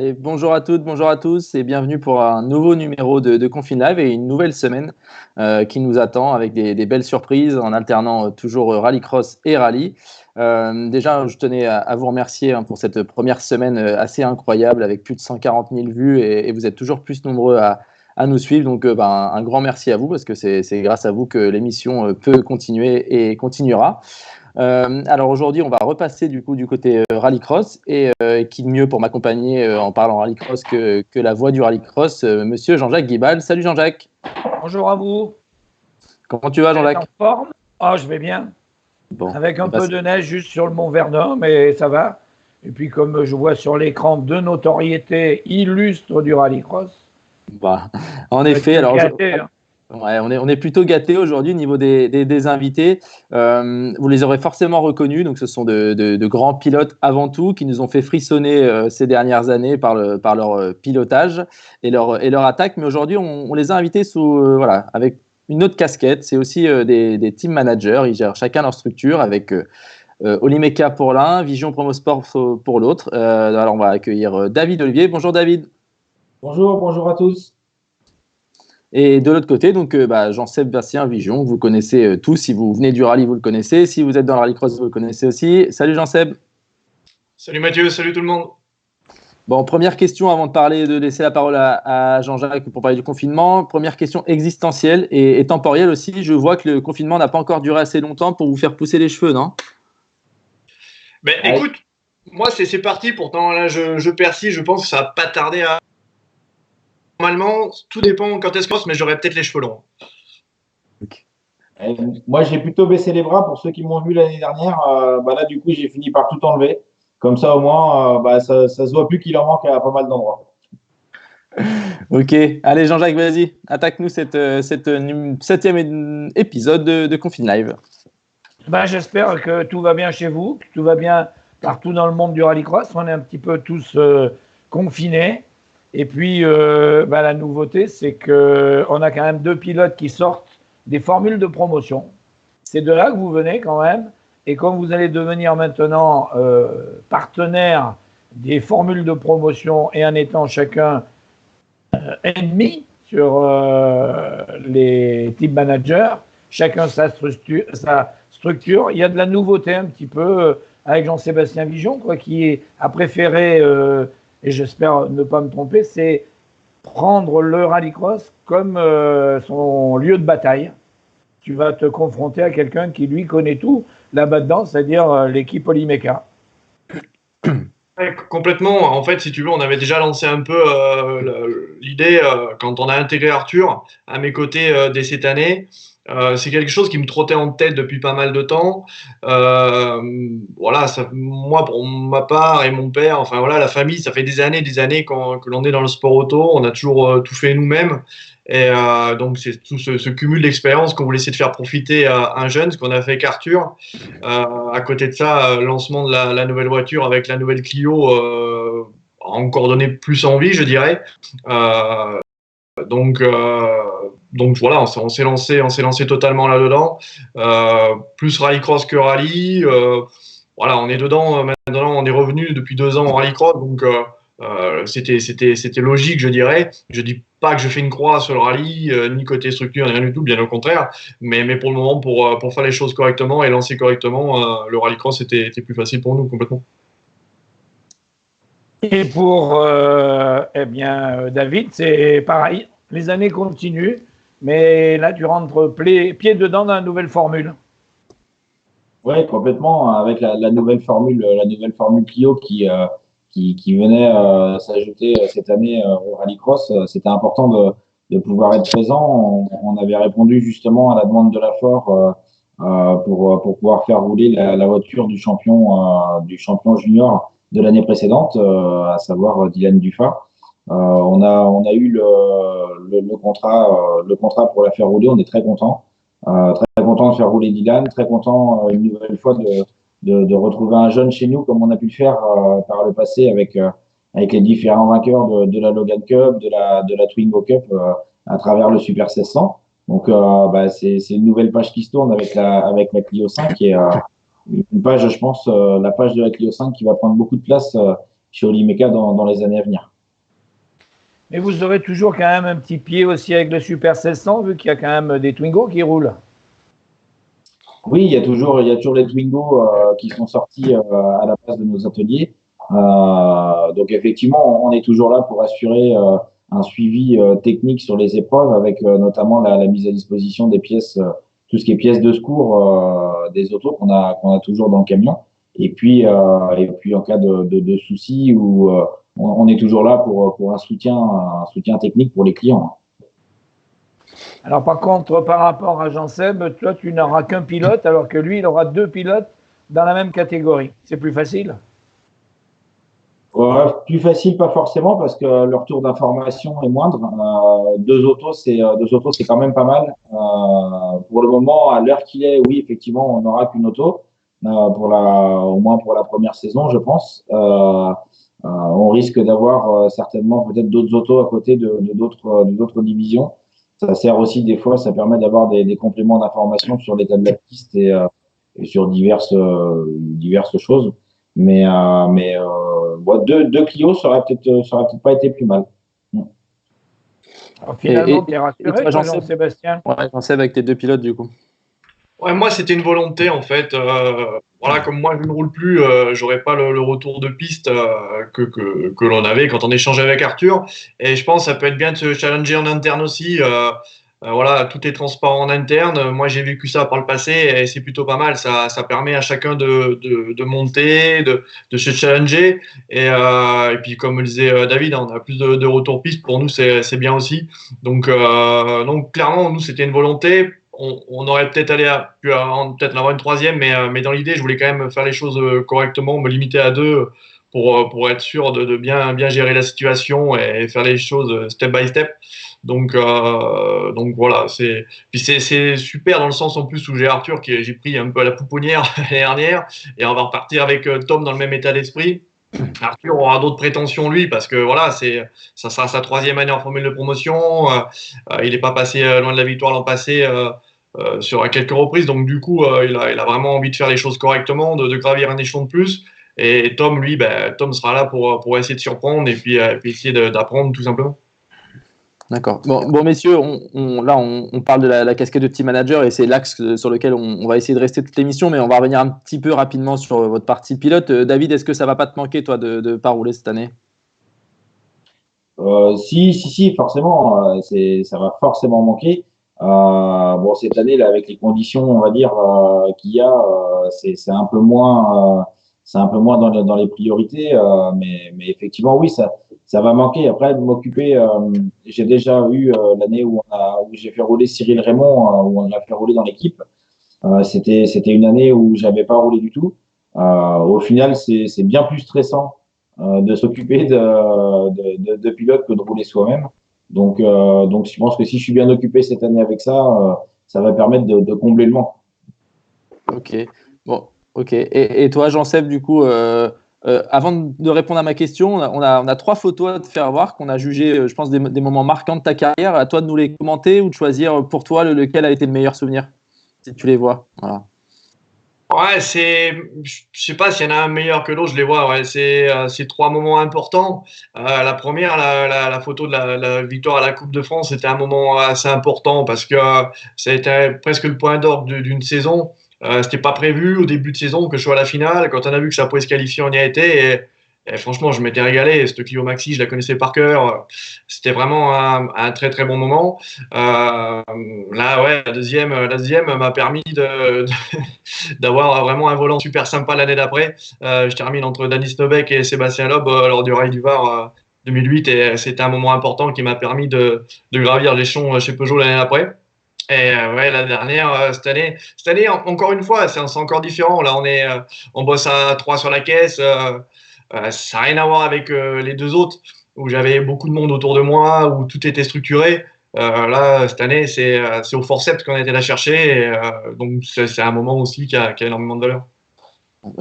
Allez, bonjour à toutes, bonjour à tous et bienvenue pour un nouveau numéro de Confine Live et une nouvelle semaine qui nous attend avec des belles surprises en alternant toujours rallycross et rallye. Déjà, je tenais à vous remercier pour cette première semaine assez incroyable avec plus de 140 000 vues et vous êtes toujours plus nombreux à nous suivre. Donc, un grand merci à vous parce que c'est grâce à vous que l'émission peut continuer et continuera. Alors aujourd'hui, on va repasser du côté rallycross et qui de mieux pour m'accompagner en parlant rallycross que la voix du rallycross, monsieur Jean-Jacques Guibal. Salut Jean-Jacques. Bonjour à vous. Comment tu vas Jean-Jacques? En forme? Ah, je vais bien. Bon, avec un peu de neige juste sur le Mont Verdun, mais ça va. Et puis comme je vois sur l'écran deux notoriétés illustres du rallycross. Bah, en effet, alors ouais, on est plutôt gâtés aujourd'hui au niveau des invités. Vous les aurez forcément reconnus. Donc, ce sont de grands pilotes avant tout qui nous ont fait frissonner ces dernières années par leur pilotage et leur attaque. Mais aujourd'hui, on les a invités avec une autre casquette. C'est aussi des team managers. Ils gèrent chacun leur structure avec Olymeka pour l'un, Vision Promosport pour l'autre. Alors, on va accueillir David Olivier. Bonjour David. Bonjour à tous. Et de l'autre côté, donc Jean-Sébastien Vigion, que vous connaissez tous. Si vous venez du rallye, vous le connaissez. Si vous êtes dans le rallycross, vous le connaissez aussi. Salut Jean-Seb. Salut Mathieu, salut tout le monde. Bon, première question avant de laisser la parole à Jean-Jacques pour parler du confinement. Première question existentielle et temporelle aussi. Je vois que le confinement n'a pas encore duré assez longtemps pour vous faire pousser les cheveux, non? Ben, écoute, moi c'est parti. Pourtant là, je persiste. Je pense que ça va pas tarder à. Normalement, tout dépend quand est-ce que mais j'aurai peut-être les cheveux longs. Okay. Moi, j'ai plutôt baissé les bras. Pour ceux qui m'ont vu l'année dernière, là, du coup, j'ai fini par tout enlever. Comme ça, au moins, ça se voit plus qu'il en manque à pas mal d'endroits. Ok. Allez, Jean-Jacques, vas-y. Attaque-nous cette 7e épisode de Confine Live. J'espère que tout va bien chez vous, que tout va bien partout dans le monde du rallycross. On est un petit peu tous confinés. Et puis, la nouveauté, c'est qu'on a quand même deux pilotes qui sortent des formules de promotion. C'est de là que vous venez quand même. Et comme vous allez devenir maintenant partenaire des formules de promotion et en étant chacun ennemi sur les team managers, chacun sa structure, il y a de la nouveauté un petit peu avec Jean-Sébastien Vigion, qui a préféré... et j'espère ne pas me tromper, c'est prendre le rallycross comme son lieu de bataille. Tu vas te confronter à quelqu'un qui, lui, connaît tout là-bas dedans, c'est-à-dire l'équipe Olymeka. Ouais, complètement. En fait, si tu veux, on avait déjà lancé un peu l'idée quand on a intégré Arthur à mes côtés dès cette année. C'est quelque chose qui me trottait en tête depuis pas mal de temps. Voilà, moi, pour ma part et mon père, enfin voilà, la famille, ça fait des années que l'on est dans le sport auto. On a toujours tout fait nous-mêmes. Et donc, c'est tout ce cumul d'expérience qu'on voulait essayer de faire profiter à un jeune, ce qu'on a fait avec Arthur. À côté de ça, lancement de la nouvelle voiture avec la nouvelle Clio a encore donné plus envie, je dirais. Donc voilà, on s'est lancé totalement là-dedans. Plus rallycross que rallye. Voilà, on est dedans. Maintenant, on est revenu depuis 2 ans en rallycross, donc c'était logique, je dirais. Je dis pas que je fais une croix sur le rallye, ni côté structure, ni rien du tout, bien au contraire. Mais pour le moment, pour faire les choses correctement et lancer correctement, le rallycross était plus facile pour nous complètement. Et pour David, c'est pareil. Les années continuent, mais là, tu rentres pied dedans dans la nouvelle formule. Oui, complètement. Avec la nouvelle formule Clio qui venait s'ajouter cette année au rallycross, c'était important de pouvoir être présent. On avait répondu justement à la demande de la FOR pour pouvoir faire rouler la voiture du champion junior de l'année précédente, à savoir Dylan Duffa. On a eu le contrat pour la faire rouler. On est très content. Très content de faire rouler Dylan, très content une nouvelle fois de retrouver un jeune chez nous comme on a pu le faire par le passé avec les différents vainqueurs de la Logan Cup, de la Twingo Cup à travers le Super 1600. Donc c'est une nouvelle page qui se tourne avec la Clio 5 et une page, je pense, la page de la Clio 5 qui va prendre beaucoup de place chez Olymeka dans les années à venir. Mais vous aurez toujours quand même un petit pied aussi avec le Super 1600, vu qu'il y a quand même des Twingo qui roulent. Oui, il y a toujours les Twingo qui sont sortis à la base de nos ateliers. Donc effectivement, on est toujours là pour assurer un suivi technique sur les épreuves, avec notamment la mise à disposition des pièces, tout ce qui est pièces de secours des autos qu'on a toujours dans le camion. Et puis en cas de soucis, on est toujours là pour un soutien technique pour les clients. Alors par contre, par rapport à Jean-Seb, toi tu n'auras qu'un pilote, alors que lui, il aura 2 pilotes dans la même catégorie. C'est plus facile? Plus facile, pas forcément, parce que le retour d'information est moindre. Deux autos, c'est quand même pas mal. Pour le moment, à l'heure qu'il est, oui, effectivement, on n'aura qu'une auto au moins pour la première saison, je pense. On risque d'avoir certainement peut-être d'autres autos à côté de d'autres divisions. Ça sert aussi des fois, ça permet d'avoir des compléments d'information sur l'état de la piste et sur diverses choses. Mais deux Clio, ça aurait peut-être pas été plus mal. Alors, finalement, tu es rassuré, toi, Jean-Sébastien? Ouais, Jean-Seb, avec tes 2 pilotes, du coup. Ouais, moi, c'était une volonté, en fait. Voilà, comme moi, je ne roule plus, j'aurais pas le retour de piste que l'on avait quand on échangeait avec Arthur. Et je pense que ça peut être bien de se challenger en interne aussi. Voilà, tout est transparent en interne. Moi, j'ai vécu ça par le passé et c'est plutôt pas mal. Ça permet à chacun de monter, de se challenger. Et puis, comme le disait David, on a plus de retour piste. Pour nous, c'est bien aussi. Donc, clairement, nous, c'était une volonté. On aurait peut-être pu peut-être avoir une troisième, mais dans l'idée, je voulais quand même faire les choses correctement, me limiter à 2 pour être sûr de bien gérer la situation et faire les choses step by step. Donc voilà, puis c'est super dans le sens en plus où j'ai Arthur j'ai pris un peu à la pouponnière l'année dernière et on va repartir avec Tom dans le même état d'esprit. Arthur aura d'autres prétentions lui parce que voilà, ça sera sa 3e année en formule de promotion. Il n'est pas passé loin de la victoire l'an passé. Sur à quelques reprises, donc du coup il a vraiment envie de faire les choses correctement, de gravir un échelon de plus. Et Tom, lui, Tom sera là pour essayer de surprendre et puis essayer d'apprendre tout simplement. D'accord. Bon messieurs, on parle de la casquette de team manager et c'est l'axe sur lequel on va essayer de rester toute l'émission, mais on va revenir un petit peu rapidement sur votre partie pilote. David, est-ce que ça va pas te manquer, toi, de pas rouler cette année? Si, forcément, ça va forcément manquer. Cette année, là, avec les conditions, on va dire, qu'il y a, c'est un peu moins dans les priorités, mais effectivement, oui, ça va manquer. Après, de m'occuper, j'ai déjà eu l'année où j'ai fait rouler Cyril Raymond, où on l'a fait rouler dans l'équipe. C'était une année où j'avais pas roulé du tout. Au final, c'est bien plus stressant de s'occuper de pilote que de rouler soi-même. Donc, je pense que si je suis bien occupé cette année avec ça, ça va permettre de combler le manque. Ok. Bon, ok. Et toi, Jean-Seb, du coup, avant de répondre à ma question, on a 3 photos à te faire voir qu'on a jugées, je pense, des moments marquants de ta carrière. À toi de nous les commenter ou de choisir pour toi lequel a été le meilleur souvenir, si tu les vois. Voilà. Ouais, je sais pas s'il y en a un meilleur que l'autre, je les vois. Ouais, c'est 3 moments importants. La première, la photo de la victoire à la Coupe de France, c'était un moment assez important parce que ça a été presque le point d'orgue d'une saison. C'était pas prévu au début de saison que je sois à la finale. Quand on a vu que ça pouvait se qualifier, on y a été. Et franchement, je m'étais régalé. Cette Clio Maxi, je la connaissais par cœur. C'était vraiment un très très bon moment. Là, ouais, la deuxième m'a permis d'avoir vraiment un volant super sympa l'année d'après. Je termine entre Denis Nobeck et Sébastien Loeb lors du Rail du Var 2008 et c'était un moment important qui m'a permis de gravir l'échelon chez Peugeot l'année d'après. Et ouais, la dernière, cette année, encore une fois, c'est encore différent. Là, on bosse à 3 sur la caisse. Ça n'a rien à voir avec les 2 autres où j'avais beaucoup de monde autour de moi, où tout était structuré. Là, cette année, c'est au forceps qu'on a été la chercher. Et, donc, c'est un moment aussi qui a énormément de valeur.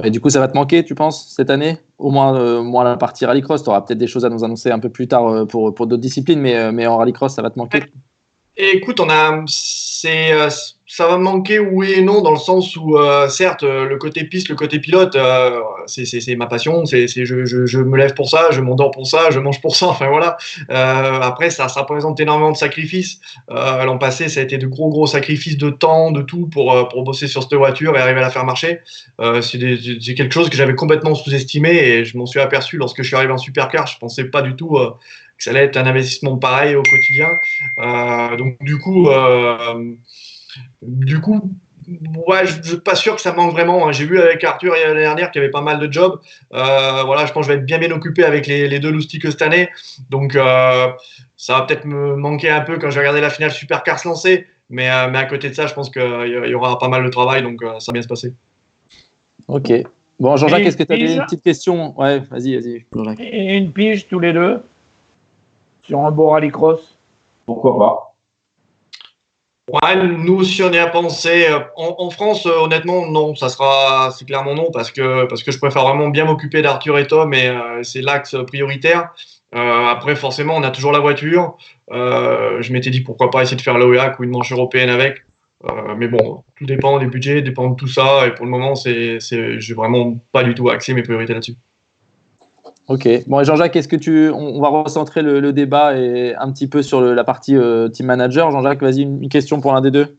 Et du coup, ça va te manquer, tu penses, cette année? Au moins la partie rallycross. Tu auras peut-être des choses à nous annoncer un peu plus tard pour d'autres disciplines, mais en rallycross, ça va te manquer? Et écoute, ça va me manquer, oui et non, dans le sens où, certes, le côté piste, le côté pilote, c'est ma passion. Je me lève pour ça, je m'endors pour ça, je mange pour ça. Enfin voilà. Après, ça représente énormément de sacrifices. L'an passé, ça a été de gros sacrifices de temps, de tout pour bosser sur cette voiture et arriver à la faire marcher. C'est quelque chose que j'avais complètement sous-estimé et je m'en suis aperçu lorsque je suis arrivé en supercar. Je pensais pas du tout que ça allait être un investissement pareil au quotidien. Donc du coup, ouais, je suis pas sûr que ça manque vraiment, hein. J'ai vu avec Arthur l'année dernière qu'il y avait pas mal de jobs. Voilà, je pense que je vais être bien occupé avec les deux loustiques cette année. Donc, ça va peut-être me manquer un peu quand je vais regarder la finale Supercar se lancer. Mais à côté de ça, je pense qu'il y aura pas mal de travail. Donc, ça va bien se passer. Ok. Bon, Jean-Jacques, est-ce que tu as une Pige petite question? Ouais, vas-y, Jean-Jacques. et une pige tous les deux sur un beau rallycross. Pourquoi pas? Ouais, nous aussi on y a pensé. En France, honnêtement, non, c'est clairement non parce que je préfère vraiment bien m'occuper d'Arthur et Tom et c'est l'axe prioritaire. Après, forcément, on a toujours la voiture. Je m'étais dit pourquoi pas essayer de faire l'OEAC ou une manche européenne avec. Mais bon, tout dépend des budgets, dépend de tout ça. Et pour le moment, j'ai vraiment pas du tout axé mes priorités là-dessus. Ok. Bon, et Jean-Jacques, on va recentrer le débat et un petit peu sur la partie team manager. Jean-Jacques, vas-y, une question pour l'un des deux.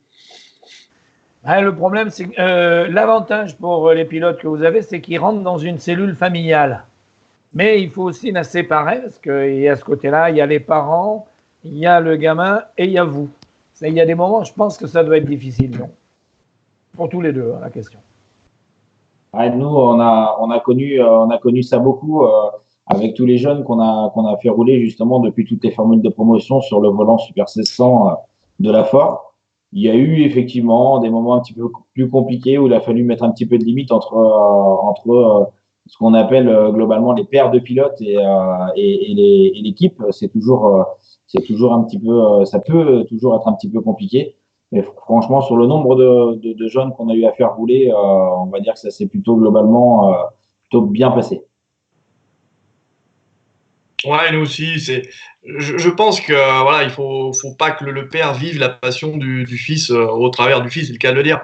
Ouais, le problème, c'est que l'avantage pour les pilotes que vous avez, c'est qu'ils rentrent dans une cellule familiale. Mais il faut aussi la séparer parce qu'il y a ce côté-là, il y a les parents, il y a le gamin et il y a vous. Il y a des moments, je pense que ça doit être difficile, non? Pour tous les deux, hein, la question. Ouais, nous, on a connu ça beaucoup avec tous les jeunes qu'on a fait rouler justement depuis toutes les formules de promotion sur le volant Super 1600 de la Ford. Il y a eu effectivement des moments un petit peu plus compliqués où il a fallu mettre un petit peu de limite entre ce qu'on appelle globalement les paires de pilotes et l'équipe. C'est toujours un petit peu, ça peut toujours être un petit peu compliqué. Mais franchement, sur le nombre de jeunes qu'on a eu à faire rouler, on va dire que ça s'est plutôt globalement plutôt bien passé. Ouais, nous aussi. Je pense que voilà, il faut pas que le père vive la passion du fils au travers du fils, c'est le cas de le dire.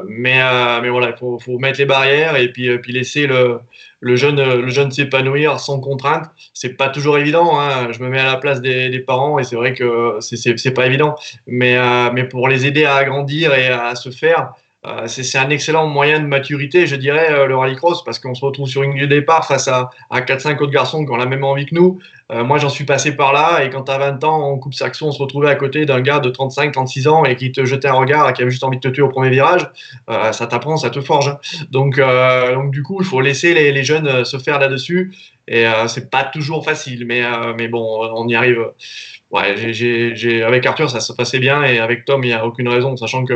Mais voilà, faut mettre les barrières et puis laisser le jeune s'épanouir sans contrainte. C'est pas toujours évident, hein. Je me mets à la place des parents et c'est vrai que c'est pas évident. Mais pour les aider à grandir et à se faire. C'est un excellent moyen de maturité, je dirais, le rallycross, parce qu'on se retrouve sur une ligne de départ face à 4-5 autres garçons qui ont la même envie que nous. Moi, j'en suis passé par là, et quand tu as 20 ans, en Coupe Saxon, on se retrouvait à côté d'un gars de 35-36 ans et qui te jetait un regard et qui avait juste envie de te tuer au premier virage. Ça t'apprend, ça te forge. Donc du coup, il faut laisser les jeunes se faire là-dessus. Et c'est pas toujours facile, mais bon, on y arrive. Ouais, avec Arthur, ça se passait bien, et avec Tom, il n'y a aucune raison, sachant que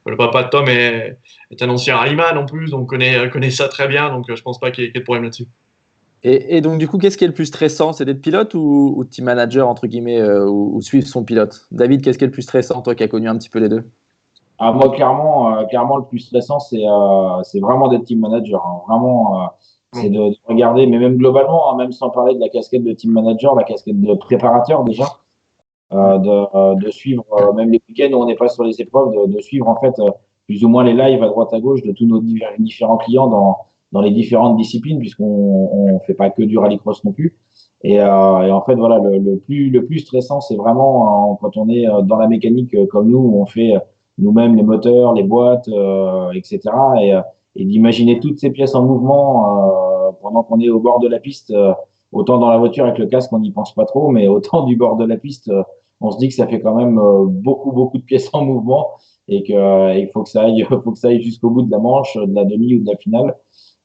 le papa de Tom est un ancien rallyman en plus, donc connaît ça très bien, donc je pense pas qu'il y ait de problème là-dessus. Et donc, du coup, qu'est-ce qui est le plus stressant? C'est d'être pilote ou team manager, entre guillemets, ou suivre son pilote? David, qu'est-ce qui est le plus stressant, toi qui as connu un petit peu les deux? Ah, moi, clairement, le plus stressant, c'est vraiment d'être team manager, hein. Vraiment, c'est de regarder, mais même globalement, hein, même sans parler de la casquette de team manager, la casquette de préparateur déjà. De suivre même les week-ends où on n'est pas sur les épreuves, de suivre en fait plus ou moins les lives à droite à gauche de tous nos différents clients dans les différentes disciplines, puisqu'on fait pas que du rallycross non plus. Et en fait, voilà, le plus stressant, c'est vraiment quand on est dans la mécanique comme nous, où on fait nous-mêmes les moteurs, les boîtes, etc. Et d'imaginer toutes ces pièces en mouvement pendant qu'on est au bord de la piste. Autant dans la voiture avec le casque, on n'y pense pas trop, mais autant du bord de la piste, on se dit que ça fait quand même beaucoup de pièces en mouvement et il faut que ça aille jusqu'au bout de la manche, de la demi ou de la finale.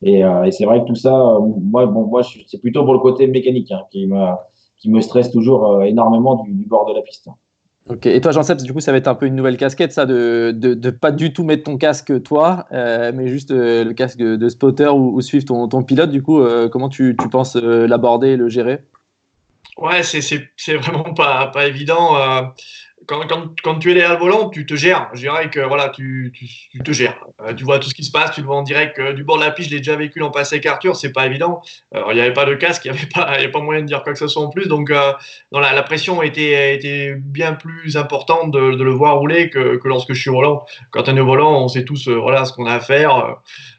Et c'est vrai que tout ça, moi, c'est plutôt pour le côté mécanique hein, qui me stresse toujours énormément du bord de la piste. Ok. Et toi, Jean-Sept, du coup, ça va être un peu une nouvelle casquette, ça, de pas du tout mettre ton casque, toi, mais juste le casque de spotter ou suivre ton pilote. Du coup, comment tu penses l'aborder et le gérer? Ouais, c'est vraiment pas évident. quand tu es derrière le volant, tu te gères. Je dirais que voilà, tu te gères. Tu vois tout ce qui se passe, tu le vois en direct du bord de la piste. Je l'ai déjà vécu l'an passé avec Arthur, c'est pas évident. Il n'y avait pas de casque, il n'y avait pas moyen de dire quoi que ce soit en plus. Donc non, la pression était bien plus importante de le voir rouler que lorsque je suis au volant. Quand on est au volant, on sait tous voilà, ce qu'on a à faire.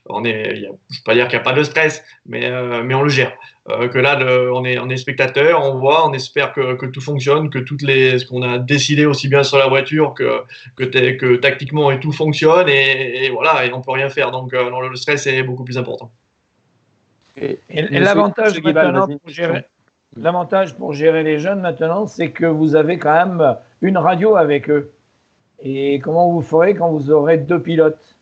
Je ne vais pas dire qu'il n'y a pas de stress, mais on le gère. Que là, on est spectateur, on voit, on espère que tout fonctionne, que ce qu'on a décidé aussi bien sur la voiture que tactiquement et tout fonctionne et voilà, et on peut rien faire. Donc non, le stress est beaucoup plus important. Et l'avantage maintenant pour gérer les jeunes maintenant, c'est que vous avez quand même une radio avec eux. Et comment vous ferez quand vous aurez 2 pilotes?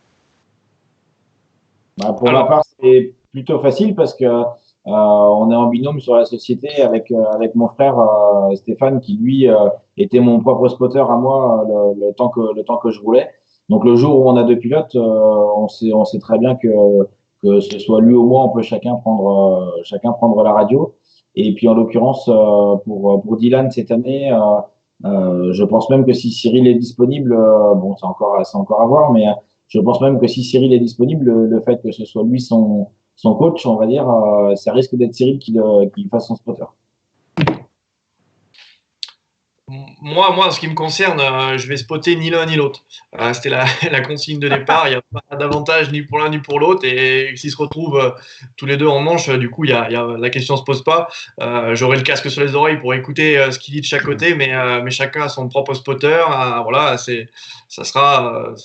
Pour ma part, c'est plutôt facile parce que on est en binôme sur la société avec mon frère Stéphane qui lui était mon propre spotter à moi le temps que je roulais. Donc le jour où on a 2 pilotes, on sait très bien que ce soit lui ou moi, on peut chacun prendre la radio. Et puis en l'occurrence pour Dylan cette année, je pense même que si Cyril est disponible, bon c'est encore à voir, mais je pense même que si Cyril est disponible, le fait que ce soit lui son coach, on va dire, ça risque d'être Cyril qui fasse son spotter. Moi, en ce qui me concerne, je vais spotter ni l'un ni l'autre. C'était la consigne de départ. Il n'y a pas d'avantage ni pour l'un ni pour l'autre. Et s'ils se retrouvent tous les deux en manche, du coup, la question ne se pose pas. J'aurai le casque sur les oreilles pour écouter ce qu'il dit de chaque côté, mais chacun a son propre spotter. Voilà, ça sera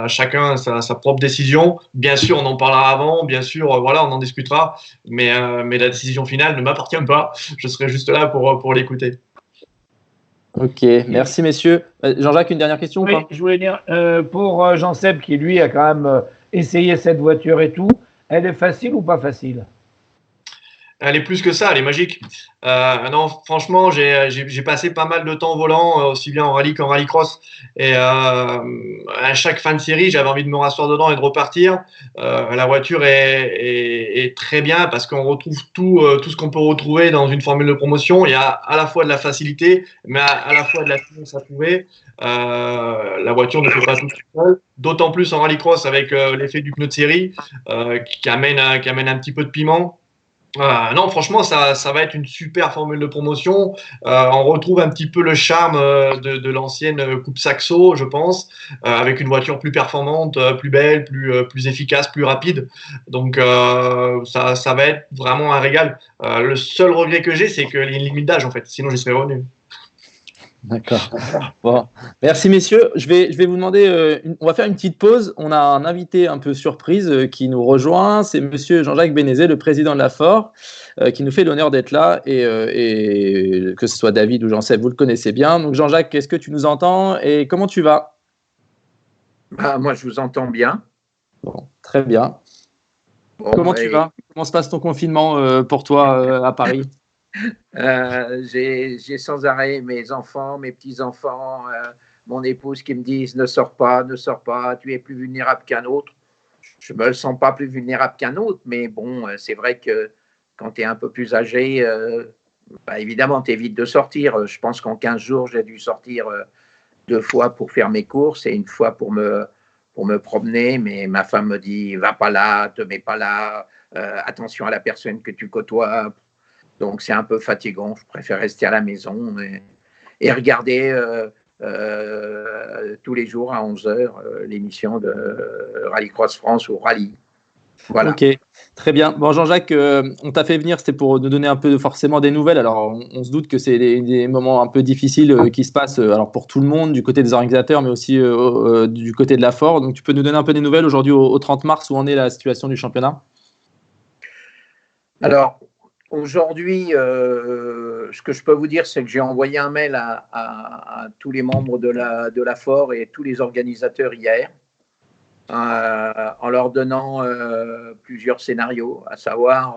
à chacun sa propre décision. Bien sûr, on en parlera avant. Bien sûr, voilà, on en discutera. Mais la décision finale ne m'appartient pas. Je serai juste là pour l'écouter. Ok, merci messieurs. Jean-Jacques, une dernière question ou pas? Je voulais dire, pour Jean-Seb, qui lui a quand même essayé cette voiture et tout, elle est facile ou pas facile? Elle est plus que ça, elle est magique. Non, franchement, j'ai passé pas mal de temps au volant, aussi bien en rallye qu'en rallycross. Et à chaque fin de série, j'avais envie de me rasseoir dedans et de repartir. La voiture est très bien parce qu'on retrouve tout ce qu'on peut retrouver dans une formule de promotion. Il y a à la fois de la facilité, mais à la fois de la finesse à trouver. La voiture ne fait pas tout seul. D'autant plus en rallycross avec l'effet du pneu de série qui amène un petit peu de piment. Non, franchement, ça va être une super formule de promotion. On retrouve un petit peu le charme de l'ancienne Coupe Saxo, je pense, avec une voiture plus performante, plus belle, plus efficace, plus rapide. Donc, ça va être vraiment un régal. Le seul regret que j'ai, c'est qu'il y a une limite d'âge, en fait. Sinon, j'y serais revenu. D'accord. Bon, merci messieurs. Je vais vous demander, on va faire une petite pause. On a un invité un peu surprise qui nous rejoint. C'est Monsieur Jean-Jacques Bénézet, le président de la FOR, qui nous fait l'honneur d'être là. Et que ce soit David ou Jean-Seb, vous le connaissez bien. Donc Jean-Jacques, est-ce que tu nous entends et comment tu vas? Moi, je vous entends bien. Bon, très bien. Bon, comment tu vas? Comment se passe ton confinement pour toi à Paris? J'ai sans arrêt mes enfants, mes petits-enfants, mon épouse qui me disent ne sors pas, tu es plus vulnérable qu'un autre. Je me sens pas plus vulnérable qu'un autre, mais bon, c'est vrai que quand tu es un peu plus âgé, évidemment, tu évites de sortir. Je pense qu'en 15 jours, j'ai dû sortir 2 fois pour faire mes courses et 1 fois pour me promener, mais ma femme me dit va pas là, te mets pas là, attention à la personne que tu côtoies. Donc, c'est un peu fatigant. Je préfère rester à la maison et regarder tous les jours à 11h l'émission de Rallycross France ou Rallye. Voilà. Ok, très bien. Bon, Jean-Jacques, on t'a fait venir, c'était pour nous donner un peu forcément des nouvelles. Alors, on se doute que c'est des moments un peu difficiles qui se passent alors pour tout le monde, du côté des organisateurs, mais aussi du côté de la FOR. Donc, tu peux nous donner un peu des nouvelles aujourd'hui au 30 mars, où en est la situation du championnat? Alors, aujourd'hui, ce que je peux vous dire, c'est que j'ai envoyé un mail à tous les membres de la FOR et tous les organisateurs hier, en leur donnant plusieurs scénarios, à savoir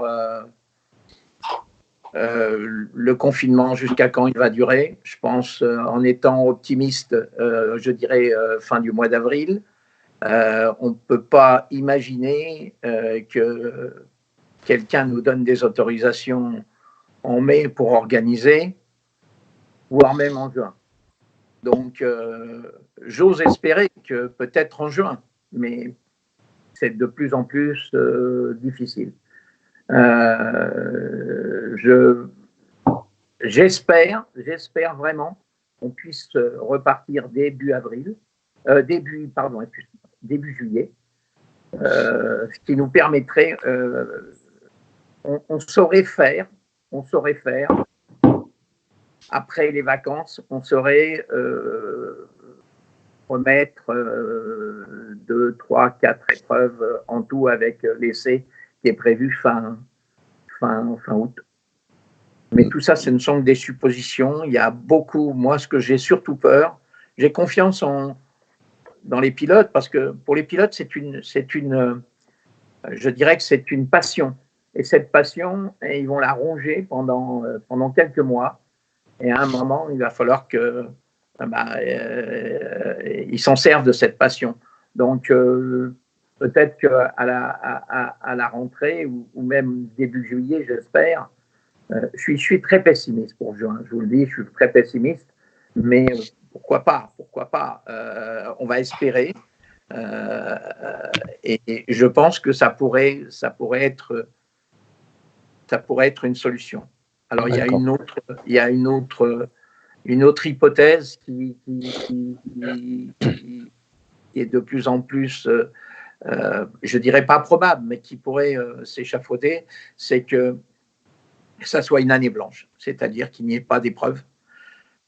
le confinement, jusqu'à quand il va durer. Je pense, en étant optimiste, je dirais fin du mois d'avril. On ne peut pas imaginer que quelqu'un nous donne des autorisations en mai pour organiser, voire même en juin. Donc, j'ose espérer que peut-être en juin, mais c'est de plus en plus difficile. J'espère vraiment qu'on puisse repartir début juillet, ce qui nous permettrait, on saurait faire, après les vacances, on saurait remettre 2, 3, 4 épreuves en tout avec l'essai qui est prévu fin août. Mais tout ça, ce ne sont que des suppositions. Il y a beaucoup, moi, ce que j'ai surtout peur, j'ai confiance dans les pilotes, parce que pour les pilotes, je dirais que c'est une passion. Et cette passion, ils vont la ronger pendant quelques mois. Et à un moment, il va falloir qu'ils s'en servent de cette passion. Donc, peut-être qu'à la rentrée, ou même début juillet, j'espère, je suis très pessimiste pour juin. Je vous le dis, je suis très pessimiste. Mais pourquoi pas, on va espérer. Et je pense que ça pourrait être une solution. Alors, il y a une autre hypothèse qui est de plus en plus, je dirais pas probable, mais qui pourrait s'échafauder, c'est que ça soit une année blanche, c'est-à-dire qu'il n'y ait pas d'épreuve,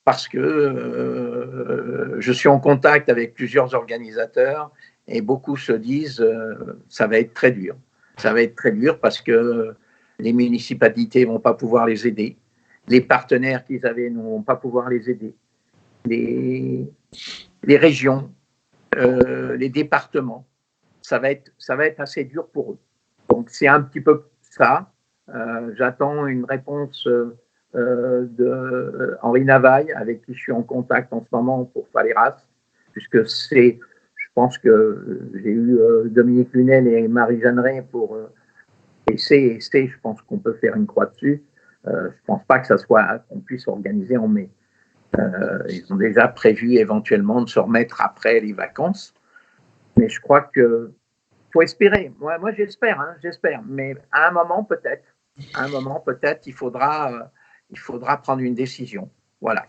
parce que je suis en contact avec plusieurs organisateurs et beaucoup se disent ça va être très dur. Ça va être très dur parce que les municipalités ne vont pas pouvoir les aider. Les partenaires qu'ils avaient ne vont pas pouvoir les aider. Les régions, les départements, ça va être assez dur pour eux. Donc, c'est un petit peu ça. J'attends une réponse de Henri Navaille, avec qui je suis en contact en ce moment pour Faleras, puisque je pense que j'ai eu Dominique Lunel et Marie Jeanneret pour je pense qu'on peut faire une croix dessus. Je ne pense pas que qu'on puisse organiser en mai. Ils ont déjà prévu éventuellement de se remettre après les vacances. Mais je crois qu'il faut espérer. Moi j'espère. Mais à un moment, peut-être, il faudra prendre une décision. Voilà.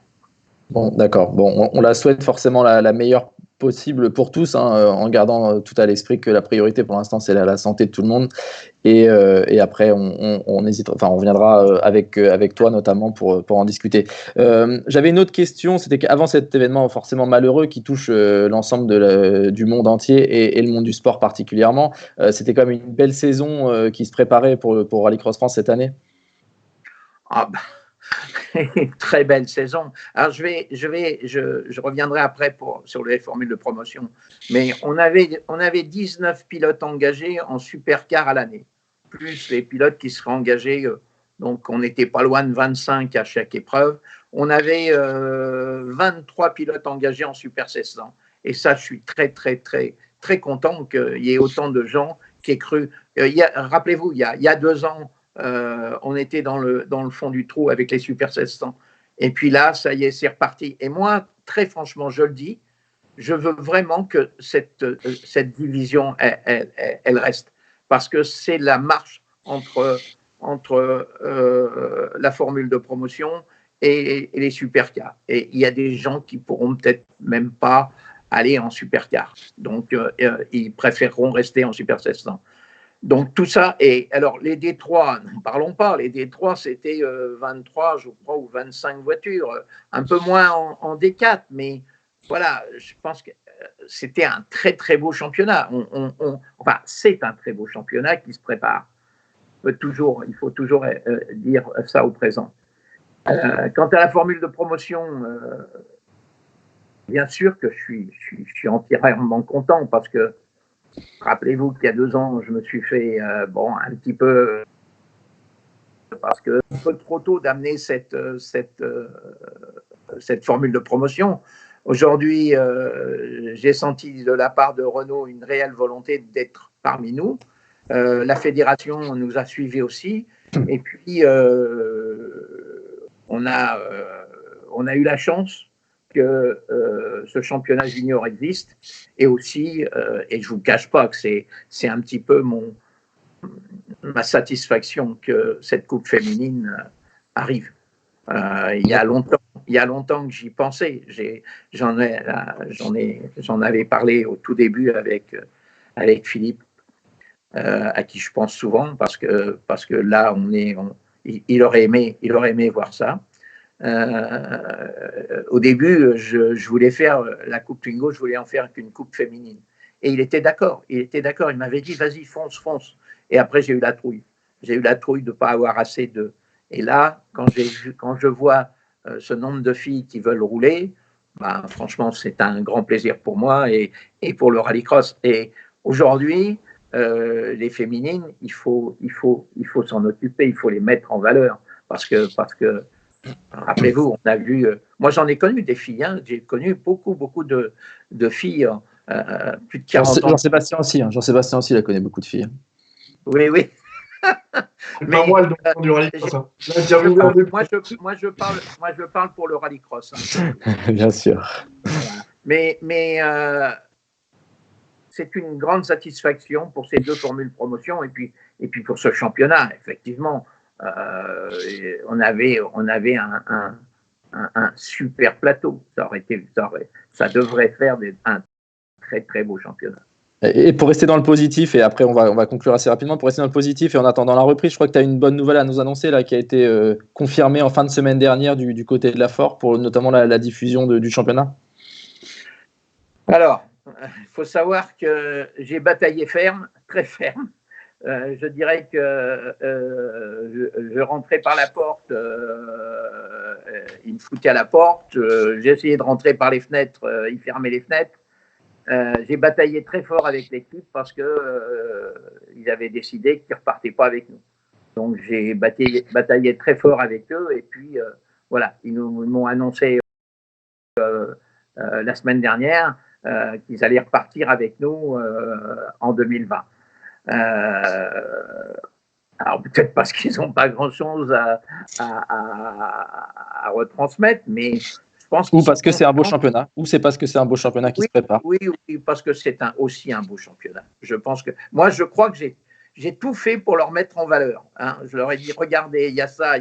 Bon, d'accord. Bon, on la souhaite forcément la meilleure possible pour tous, en gardant tout à l'esprit que la priorité pour l'instant, c'est la santé de tout le monde. Et après, on reviendra avec toi notamment pour en discuter. J'avais une autre question, c'était qu'avant cet événement forcément malheureux qui touche l'ensemble du monde entier et le monde du sport particulièrement, c'était quand même une belle saison qui se préparait pour Rallycross France cette année. Ah bah. Très belle saison. Alors je reviendrai après sur les formules de promotion. Mais on avait 19 pilotes engagés en supercar à l'année, plus les pilotes qui seraient engagés. Donc on n'était pas loin de 25 à chaque épreuve. On avait 23 pilotes engagés en super 1600. Et ça, je suis très très très très content qu'il y ait autant de gens qui aient cru. Rappelez-vous, il y a 2 ans. On était dans le fond du trou avec les Super 1600. Et puis là, ça y est, c'est reparti. Et moi, très franchement, je le dis, je veux vraiment que cette division, elle reste. Parce que c'est la marche entre la formule de promotion et les supercars. Et il y a des gens qui pourront peut-être même pas aller en supercar. Donc, ils préféreront rester en Super 1600. Donc tout ça, et alors les D3, n'en parlons pas, les D3 c'était 23, je crois, ou 25 voitures, un peu moins en D4, mais voilà, je pense que c'était un très très beau championnat. C'est un très beau championnat qui se prépare. Il faut toujours dire ça au présent. Quant à la formule de promotion, bien sûr que je suis entièrement content parce que rappelez-vous qu'il y a 2 ans, je me suis fait un petit peu parce que un peu trop tôt d'amener cette formule de promotion. Aujourd'hui, j'ai senti de la part de Renault une réelle volonté d'être parmi nous. La fédération nous a suivis aussi. Et puis, on a eu la chance que ce championnat junior existe et aussi, et je ne vous cache pas que c'est un petit peu ma satisfaction que cette coupe féminine arrive. Il y a longtemps que j'y pensais. J'en avais parlé au tout début avec Philippe, à qui je pense souvent parce que là il aurait aimé voir ça. Au début, je voulais faire la coupe Twingo, je voulais en faire qu'une coupe féminine. Et il était d'accord. Il m'avait dit vas-y, fonce. Et après, j'ai eu la trouille. J'ai eu la trouille de ne pas avoir assez de. Et là, quand je vois ce nombre de filles qui veulent rouler, bah, franchement, c'est un grand plaisir pour moi et pour le rallycross. Et aujourd'hui, les féminines, il faut s'en occuper, il faut les mettre en valeur. Parce que rappelez-vous, on a vu. Moi, j'en ai connu des filles. Hein, j'ai connu beaucoup de filles, plus de 40 ans. Jean-Sébastien aussi. Jean-Sébastien aussi, il a connu beaucoup de filles. Oui. C'est pas moi le don du rallycross. Hein. Moi, je parle pour le rallycross. Hein. Bien sûr. Voilà. Mais c'est une grande satisfaction pour ces deux formules promotion et puis pour ce championnat. Effectivement, on avait un super plateau. Ça devrait faire un très très beau championnat. Et pour rester dans le positif, et après on va conclure assez rapidement, pour rester dans le positif et en attendant la reprise, je crois que tu as une bonne nouvelle à nous annoncer là, qui a été confirmée en fin de semaine dernière du côté de la FOR pour notamment la diffusion du championnat. Alors, il faut savoir que j'ai bataillé ferme, très ferme. Je dirais que je rentrais par la porte, il me foutait à la porte, j'ai essayé de rentrer par les fenêtres, il fermait les fenêtres. J'ai bataillé très fort avec l'équipe parce que ils avaient décidé qu'ils ne repartaient pas avec nous. Donc j'ai bataillé très fort avec eux et puis voilà, ils m'ont annoncé la semaine dernière qu'ils allaient repartir avec nous en 2020. Alors peut-être parce qu'ils n'ont pas grand-chose à retransmettre, mais je pense ou parce que c'est un beau championnat, ou c'est parce que c'est un beau championnat qui se prépare. Oui, parce que c'est aussi un beau championnat. Je pense que moi, je crois que j'ai tout fait pour leur mettre en valeur. Hein. Je leur ai dit, regardez, il y a ça.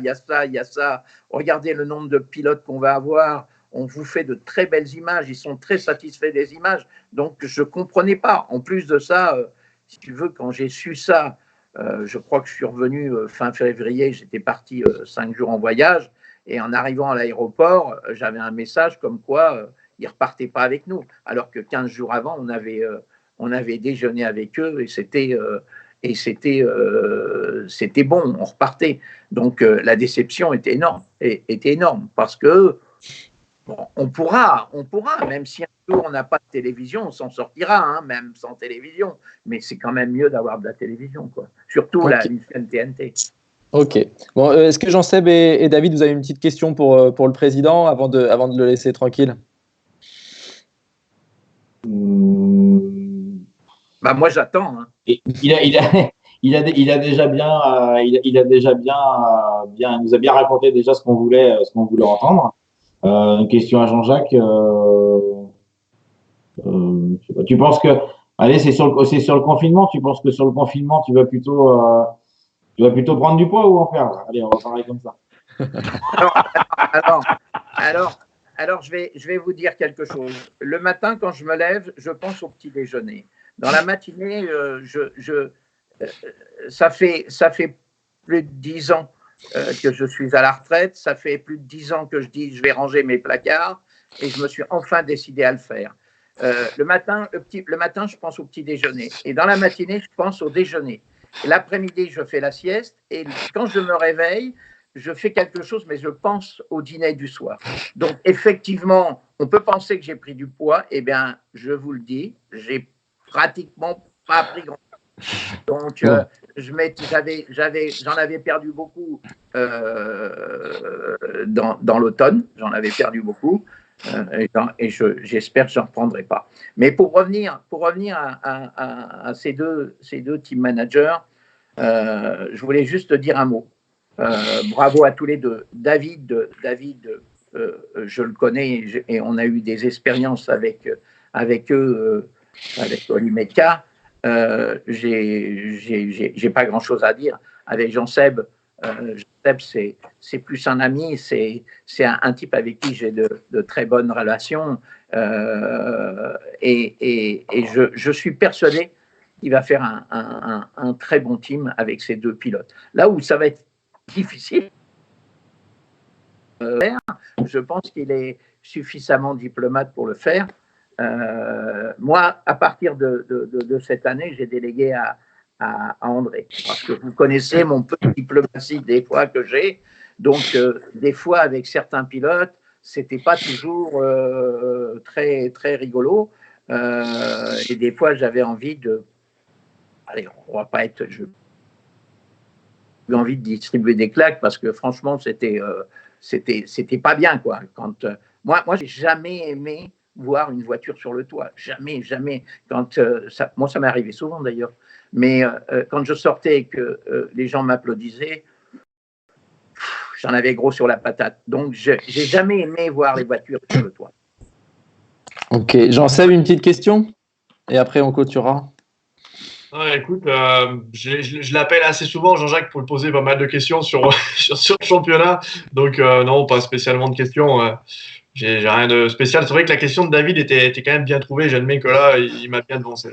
Regardez le nombre de pilotes qu'on va avoir. On vous fait de très belles images. Ils sont très satisfaits des images. Donc, je ne comprenais pas. En plus de ça, si tu veux, quand j'ai su ça, je crois que je suis revenu fin février. J'étais parti 5 jours en voyage. Et en arrivant à l'aéroport, j'avais un message comme quoi ils ne repartaient pas avec nous. Alors que 15 jours avant, on avait déjeuné avec eux et c'était bon, on repartait. Donc la déception était énorme parce que bon, on pourra, même si un jour on n'a pas de télévision, on s'en sortira, hein, même sans télévision. Mais c'est quand même mieux d'avoir de la télévision, quoi. Surtout la chaîne TNT. Ok. Bon, est-ce que Jean-Seb et David, vous avez une petite question pour le président avant de le laisser tranquille? Bah moi j'attends. Hein. Il a déjà bien, il nous a bien raconté déjà ce qu'on voulait entendre. Une question à Jean-Jacques. Tu penses que, allez, c'est sur le confinement. Tu penses que sur le confinement, tu vas plutôt prendre du poids ou en perdre? Allez, on va parler comme ça. Alors, je vais vous dire quelque chose. Le matin, quand je me lève, je pense au petit déjeuner. Dans la matinée, ça fait plus de 10 ans que je suis à la retraite. Ça fait plus de 10 ans que je dis je vais ranger mes placards et je me suis enfin décidé à le faire. Le matin, je pense au petit déjeuner. Et dans la matinée, je pense au déjeuner. L'après-midi, je fais la sieste et quand je me réveille, je fais quelque chose, mais je pense au dîner du soir. Donc, effectivement, on peut penser que j'ai pris du poids. Eh bien, je vous le dis, j'ai pratiquement pas pris grand-chose. Donc, j'en avais perdu beaucoup dans l'automne. J'en avais perdu beaucoup. Et j'espère que je ne reprendrai pas. Mais pour revenir à ces deux team managers, je voulais juste dire un mot. Bravo à tous les deux. David je le connais et on a eu des expériences avec eux, avec Olimetka. J'ai pas grand-chose à dire. Avec Jean-Seb, c'est plus un ami, c'est un type avec qui j'ai de très bonnes relations. Et je suis persuadé qu'il va faire un très bon team avec ces deux pilotes. Là où ça va être difficile, je pense qu'il est suffisamment diplomate pour le faire. Moi, à partir de cette année, j'ai délégué à André, parce que vous connaissez mon peu de diplomatie des fois que j'ai. Donc, des fois, avec certains pilotes, c'était pas toujours très, très rigolo. Et des fois, j'avais envie de... Allez, on va pas être... J'ai envie de distribuer des claques parce que franchement, c'était pas bien, quoi. Moi, j'ai jamais aimé voir une voiture sur le toit. Jamais, jamais. Moi, ça m'est arrivé souvent d'ailleurs. Mais quand je sortais et que les gens m'applaudissaient, j'en avais gros sur la patate. Donc, j'ai jamais aimé voir les voitures sur le toit. Ok, Jean-Seb, une petite question et après on clôturera. Ouais, écoute, je l'appelle assez souvent, Jean-Jacques, pour lui poser pas mal de questions sur le championnat. Donc, non, pas spécialement de questions. J'ai rien de spécial. C'est vrai que la question de David était quand même bien trouvée. J'admets que là, il m'a bien devancé.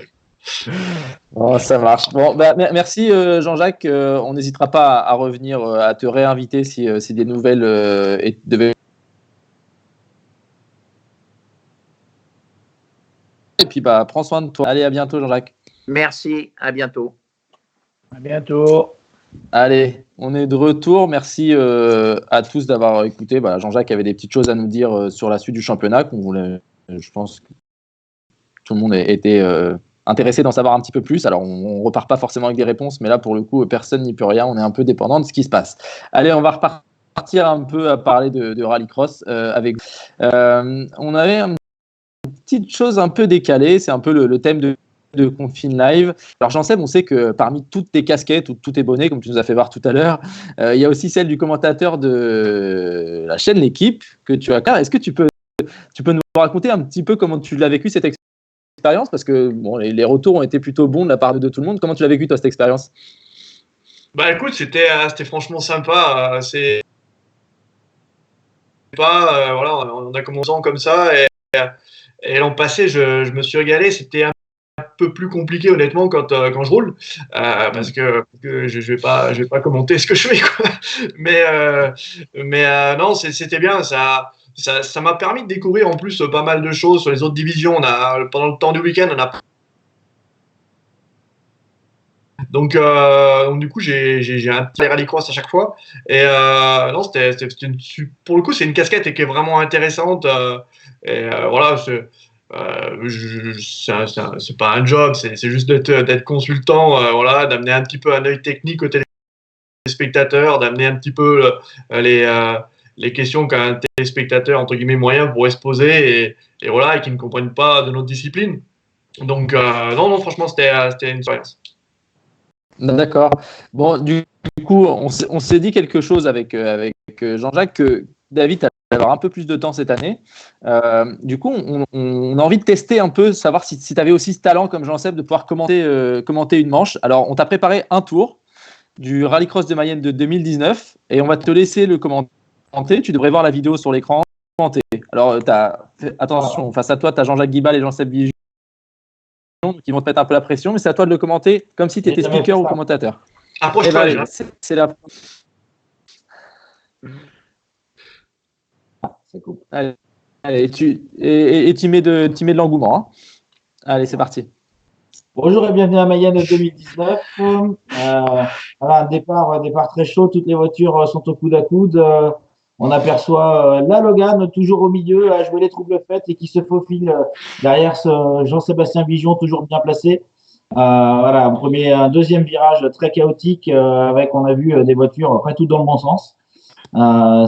Oh, ça marche. Bon, merci Jean-Jacques. On n'hésitera pas à revenir, à te réinviter si des nouvelles devaient. Et puis, prends soin de toi. Allez, à bientôt, Jean-Jacques. Merci, à bientôt. À bientôt. Allez, on est de retour. Merci à tous d'avoir écouté. Jean-Jacques avait des petites choses à nous dire sur la suite du championnat. Je pense que tout le monde était intéressé d'en savoir un petit peu plus. Alors, on ne repart pas forcément avec des réponses, mais là, pour le coup, personne n'y peut rien. On est un peu dépendant de ce qui se passe. Allez, on va repartir un peu à parler de rallycross avec vous. On avait une petite chose un peu décalée. C'est un peu le thème de Confine Live. Alors Jean-Seb, on sait que parmi toutes tes casquettes ou tous tes bonnets, comme tu nous as fait voir tout à l'heure, il y a aussi celle du commentateur de la chaîne L'Équipe que tu as. Est-ce que tu peux nous raconter un petit peu comment tu l'as vécu cette expérience? Parce que bon, les retours ont été plutôt bons de la part de tout le monde. Comment tu l'as vécu toi cette expérience? Écoute, c'était franchement sympa. Voilà, on a commencé comme ça et l'an passé, je me suis régalé. C'était un peu plus compliqué honnêtement quand je roule parce que je vais pas commenter ce que je fais, quoi. Mais non, c'était bien. Ça m'a permis de découvrir en plus pas mal de choses sur les autres divisions. Pendant le temps du week-end, donc du coup j'ai un petit rallycross à chaque fois et non, pour le coup c'est une casquette qui est vraiment intéressante et voilà, c'est pas un job, c'est juste d'être consultant, voilà, d'amener un petit peu un œil technique aux téléspectateurs, d'amener un petit peu les questions qu'un téléspectateur entre guillemets moyen pourrait se poser et voilà, et qui ne comprennent pas de notre discipline. Donc non, franchement c'était une expérience. D'accord. Bon, du coup, on s'est dit quelque chose avec Jean-Jacques que David allait avoir un peu plus de temps cette année. Du coup, on a envie de tester un peu, savoir si tu avais aussi ce talent comme Jean-Seb de pouvoir commenter une manche. Alors, on t'a préparé un tour du Rallycross de Mayenne de 2019 et on va te laisser le commenter. Tu devrais voir la vidéo sur l'écran. Alors, attention, face à toi, tu as Jean-Jacques Guibal et Jean-Seb Bijoux qui vont te mettre un peu la pression, mais c'est à toi de le commenter comme si tu étais speaker ou commentateur. Approche-toi déjà. C'est la... C'est cool. Allez, tu mets de l'engouement. Hein. Allez, c'est parti. Bonjour et bienvenue à Mayenne 2019. Voilà, un départ très chaud. Toutes les voitures sont au coude à coude. On aperçoit la Logan toujours au milieu à jouer les troubles faites et qui se faufile derrière ce Jean-Sébastien Bijon toujours bien placé. Voilà, un deuxième virage très chaotique avec, on a vu, des voitures pas toutes dans le bon sens.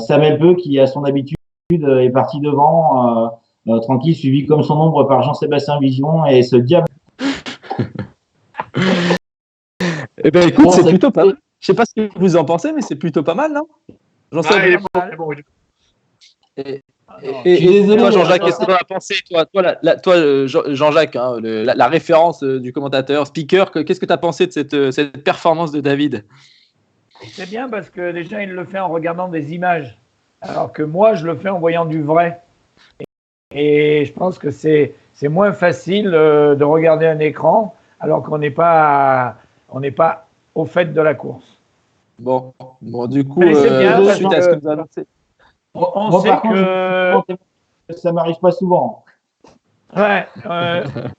Samuel Peu qui, à son habitude, est parti devant, tranquille, suivi comme son ombre par Jean-Sébastien Bijon et ce diable. Eh bien, écoute, c'est plutôt pas mal. Je sais pas ce que vous en pensez, mais c'est plutôt pas mal, non? Il est bon. Et, Je suis désolé, toi, Jean-Jacques, qu'est-ce que tu en as pensé? Toi, Jean-Jacques, hein, la référence du commentateur, speaker, qu'est-ce que tu as pensé de cette performance de David? C'est bien parce que déjà, il le fait en regardant des images, alors que moi, je le fais en voyant du vrai. Et je pense que c'est moins facile de regarder un écran alors qu'on n'est pas au fait de la course. Bon, du coup, Mais c'est bien, suite à ce que vous avez annoncé. On Moi, sait par que contre, ça m'arrive pas souvent. ouais,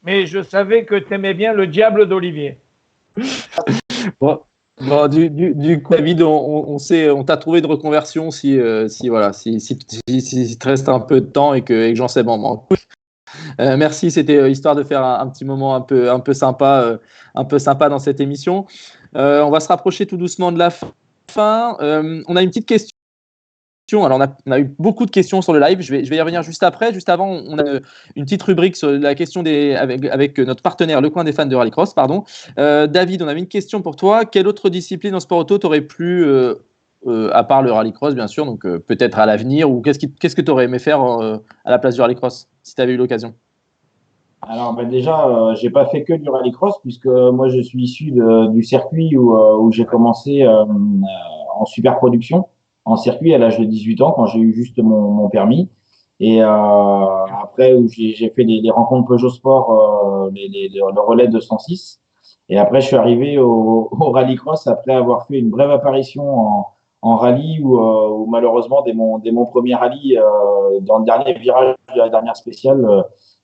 mais je savais que tu aimais bien le diable d'Olivier. Bon, du coup, David, on t'a trouvé de reconversion si te reste un peu de temps et que j'en sais bon. Merci, c'était histoire de faire un petit moment un peu sympa dans cette émission. On va se rapprocher tout doucement de la fin. On a une petite question. Alors, on a eu beaucoup de questions sur le live. Je vais y revenir juste après. Juste avant, on a une petite rubrique sur la question avec notre partenaire, le coin des fans de Rallycross. Pardon. David, on avait une question pour toi. Quelle autre discipline en sport auto t'aurais plu, à part le Rallycross, bien sûr, donc peut-être à l'avenir, ou qu'est-ce que tu aurais aimé faire à la place du Rallycross, si tu avais eu l'occasion? Alors, déjà, j'ai pas fait que du rallycross puisque moi, je suis issu du circuit où j'ai commencé en super production, en circuit à l'âge de 18 ans quand j'ai eu juste mon permis. Et après, où j'ai fait les rencontres Peugeot Sport, le relais 206. Et après, je suis arrivé au rallycross après avoir fait une brève apparition en rallye où malheureusement, dès mon premier rallye, dans le dernier virage de la dernière spéciale,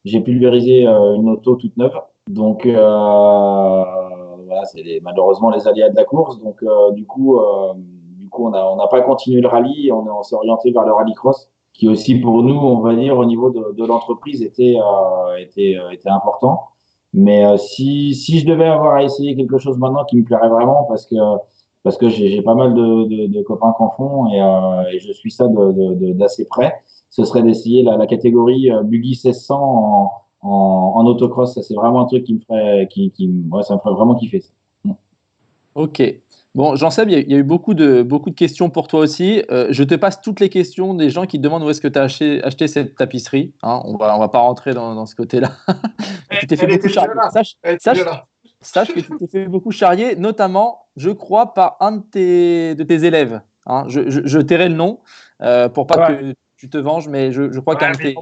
j'ai pulvérisé une auto toute neuve. Donc, voilà, c'est malheureusement les aléas de la course. Donc, du coup, on n'a pas continué le rallye et on s'est orienté vers le rallycross, qui aussi pour nous, on va dire, au niveau de l'entreprise, était important. Mais si je devais avoir à essayer quelque chose maintenant qui me plairait vraiment, parce que j'ai pas mal de copains qui en font et je suis ça d'assez près, ce serait d'essayer la catégorie Buggy 1600 en autocross. Ça, c'est vraiment un truc qui me ferait, ça me ferait vraiment kiffer. Ok. Bon, Jean-Seb, il y a eu beaucoup de questions pour toi aussi. Je te passe toutes les questions des gens qui te demandent où est-ce que tu as acheté cette tapisserie. Hein, on va pas rentrer dans ce côté-là. Tu t'es fait beaucoup charrier. Sache que tu t'es fait beaucoup charrier, notamment, je crois, par un de tes élèves. Hein, je tairai le nom pour pas que tu te venges, mais je crois qu'un de tes élèves.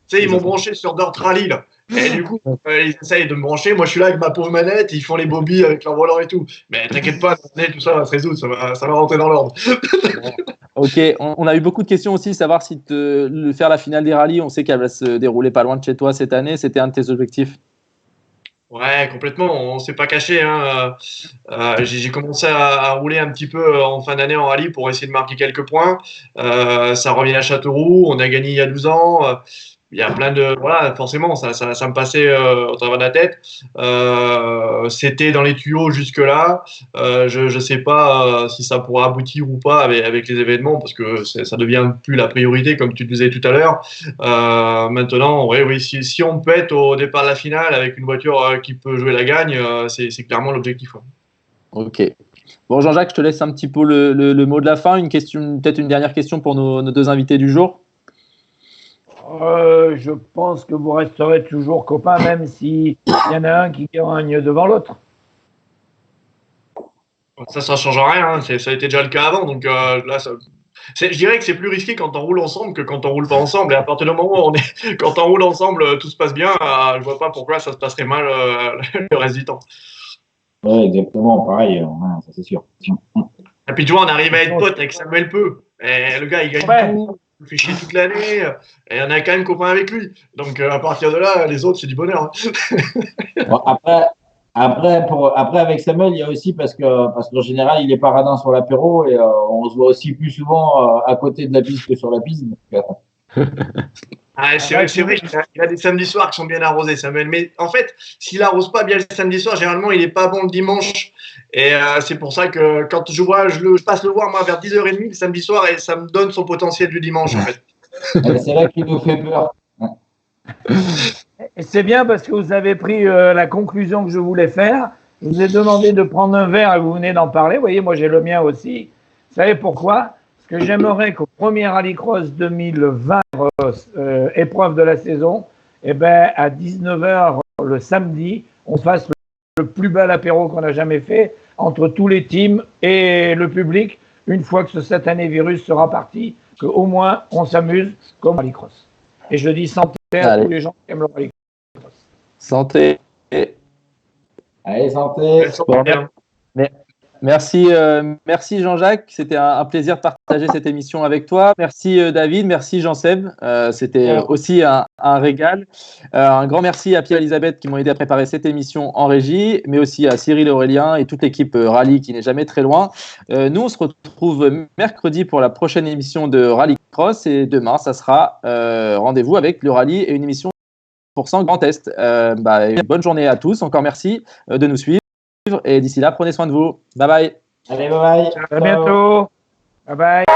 Tu sais, ils m'ont branché sur Dirt Rally, là. Et du coup, ils essayent de me brancher. Moi, je suis là avec ma pauvre manette. Ils font les bobies avec leur volant et tout. Mais t'inquiète pas, tout ça va se résoudre. Ça va rentrer dans l'ordre. Ok, on a eu beaucoup de questions aussi, savoir si faire la finale des rallyes, on sait qu'elle va se dérouler pas loin de chez toi cette année. C'était un de tes objectifs? Ouais, complètement. On s'est pas caché. Hein. J'ai commencé à rouler un petit peu en fin d'année en rallye pour essayer de marquer quelques points. Ça revient à Châteauroux. On a gagné il y a 12 ans. Il y a plein de voilà, forcément, ça me passait au travers de la tête. C'était dans les tuyaux jusque là. Je sais pas si ça pourra aboutir ou pas avec les événements parce que ça devient plus la priorité comme tu disais tout à l'heure. Maintenant, oui, si on peut être au départ de la finale avec une voiture qui peut jouer la gagne, c'est clairement l'objectif. Ouais. Ok. Bon, Jean-Jacques, je te laisse un petit peu le mot de la fin. Peut-être une dernière question pour nos deux invités du jour. Je pense que vous resterez toujours copains, même s'il y en a un qui gagne devant l'autre. Ça change rien. Hein. Ça a été déjà le cas avant. Donc là, je dirais que c'est plus risqué quand on roule ensemble que quand on roule pas ensemble. Et à partir du moment où quand on roule ensemble, tout se passe bien. Je vois pas pourquoi ça se passerait mal le reste du temps. Oui, exactement. Pareil, ça c'est sûr. Et puis tu vois, on arrive à être potes avec Samuel Peu. Et le gars, il gagne tout. Il fait chier toute l'année, et on a quand même copain avec lui. Donc à partir de là, les autres, c'est du bonheur. Hein. Bon, après, avec Samuel, il y a aussi parce qu'en général, il est paradin sur l'apéro et on se voit aussi plus souvent à côté de la piste que sur la piste. C'est vrai qu'il a des samedis soirs qui sont bien arrosés, Samuel. Mais en fait, s'il arrose pas bien le samedi soir, généralement, il est pas bon le dimanche. Et c'est pour ça que quand je passe le voir, moi, vers 10h30 le samedi soir, et ça me donne son potentiel du dimanche, en fait. C'est là qu'il nous fait peur. Et c'est bien parce que vous avez pris la conclusion que je voulais faire. Je vous ai demandé de prendre un verre et vous venez d'en parler. Vous voyez, moi, j'ai le mien aussi. Vous savez pourquoi? Parce que j'aimerais qu'au premier Rallycross 2020, épreuve de la saison, eh ben, à 19h le samedi, on fasse le plus bel apéro qu'on a jamais fait entre tous les teams et le public, une fois que ce satané virus sera parti, qu'au moins on s'amuse comme Rallycross. Et je dis santé à tous les gens qui aiment le Rallycross. Santé. Allez, santé. Merci, merci Jean-Jacques. C'était un plaisir de partager cette émission avec toi. Merci David, merci Jean-Seb. C'était aussi un régal. Un grand merci à Pierre et Elisabeth qui m'ont aidé à préparer cette émission en régie, mais aussi à Cyril et Aurélien et toute l'équipe Rallye qui n'est jamais très loin. Nous, on se retrouve mercredi pour la prochaine émission de Rallycross et demain, ça sera rendez-vous avec le rallye et une émission 100% Grand Est. Bonne journée à tous. Encore merci de nous suivre. Et d'ici là, prenez soin de vous. Bye bye. Allez, bye bye. À bientôt. Bye bye.